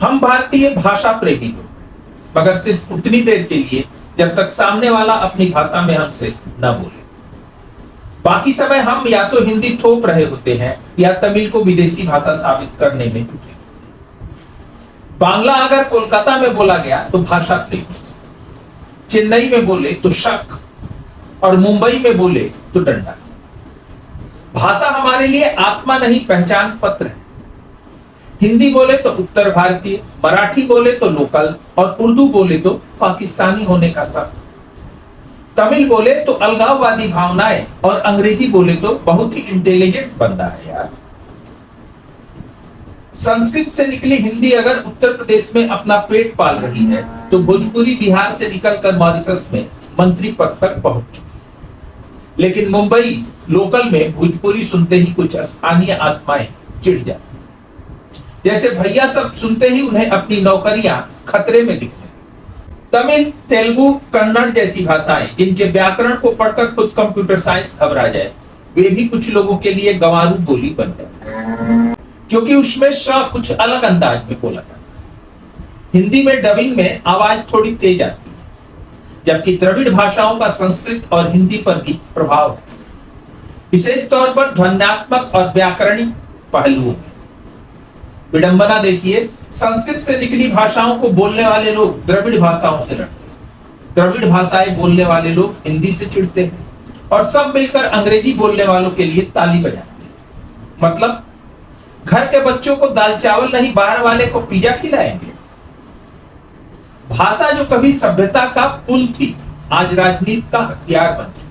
हम भारतीय भाषा प्रेमी लोग हैं, मगर सिर्फ उतनी देर के लिए जब तक सामने वाला अपनी भाषा में हमसे न बोले। बाकी समय हम या तो हिंदी थोप रहे होते हैं या तमिल को विदेशी भाषा साबित करने में जुटे। बांग्ला अगर कोलकाता में बोला गया तो भाषा प्रेम, चेन्नई में बोले तो शक और मुंबई में बोले तो डंडा। भाषा हमारे लिए आत्मा नहीं पहचान पत्र है। हिंदी बोले तो उत्तर भारतीय, मराठी बोले तो लोकल और उर्दू बोले तो पाकिस्तानी होने का शक। तमिल बोले तो अलगाववादी भावनाएं और अंग्रेजी बोले तो बहुत ही इंटेलिजेंट बंदा है यार। संस्कृत से निकली हिंदी अगर उत्तर प्रदेश में अपना पेट पाल रही है तो भोजपुरी बिहार से निकलकर मॉरिशस में मंत्री पद तक पहुंच चुकी। लेकिन मुंबई लोकल में भोजपुरी सुनते ही कुछ स्थानीय आत्माएं चिढ़ जाती, जैसे भैया सब सुनते ही उन्हें अपनी नौकरियां खतरे में दिखने। तमिल, तेलुगु, कन्नड़ जैसी भाषाएं जिनके व्याकरण को पढ़कर खुद कंप्यूटर साइंस घबरा जाए, वे भी कुछ लोगों के लिए गंवारू बोली बन जाती, क्योंकि उसमें श कुछ अलग अंदाज में बोला जाता है। हिंदी में डबिंग में आवाज थोड़ी तेज आती है, जबकि द्रविड़ भाषाओं का संस्कृत और हिंदी पर भी प्रभाव है, विशेष तौर पर ध्वन्यात्मक और व्याकरणिक पहलुओं में। विडंबना देखिए, संस्कृत से निकली भाषाओं को बोलने वाले लोग द्रविड़ भाषाओं से लड़ते हैं, द्रविड़ भाषाएं बोलने वाले लोग हिंदी से चिढ़ते हैं और सब मिलकर अंग्रेजी बोलने वालों के लिए ताली बजाते हैं। मतलब घर के बच्चों को दाल चावल नहीं, बाहर वाले को पिज्जा खिलाएंगे। भाषा जो कभी सभ्यता का पुल थी, आज राजनीति का हथियार बन चुकी।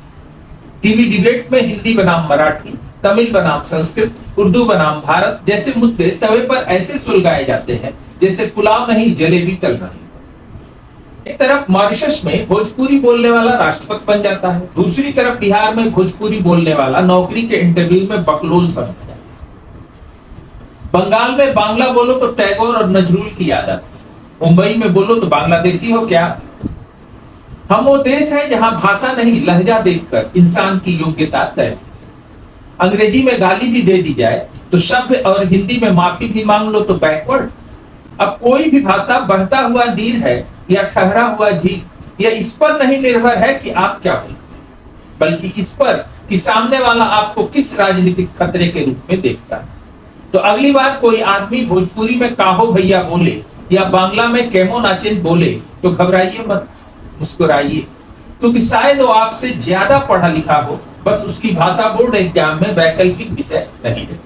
टीवी डिबेट में हिंदी बनाम मराठी, तमिल बनाम संस्कृत, उर्दू बनाम भारत जैसे मुद्दे तवे पर ऐसे सुलगाए जाते हैं जैसे पुलाव नहीं जलेबी तल रही। एक तरफ मॉरिशस में भोजपुरी बोलने वाला राष्ट्रपति बन जाता है, दूसरी तरफ बिहार में भोजपुरी बोलने वाला नौकरी के इंटरव्यू में बकलोल समझा जाता है। बंगाल में बांग्ला बोलो तो टैगोर और नजरुल की याद आती है, मुंबई में बोलो तो बांग्लादेशी हो क्या। हम वो देश है जहां भाषा नहीं लहजा देखकर इंसान की योग्यता तय। अंग्रेजी में गाली भी दे दी जाए तो शब्द और हिंदी में माफी भी मांग लो तो बैकवर्ड। अब कोई भी भाषा बहता हुआ नीर है या ठहरा हुआ झील, यह इस पर नहीं निर्भर है कि आप क्या बोलते, बल्कि इस पर कि सामने वाला आपको किस राजनीतिक खतरे के रूप में देखता है। तो अगली बार कोई आदमी भोजपुरी में काहो भैया बोले या बांग्ला में केमो नाचिन बोले तो घबराइए मत, मुस्कुराइए, क्योंकि शायद वो आपसे ज्यादा पढ़ा लिखा हो, बस उसकी भाषा बोर्ड एग्जाम में वैकल्पिक विषय नहीं है।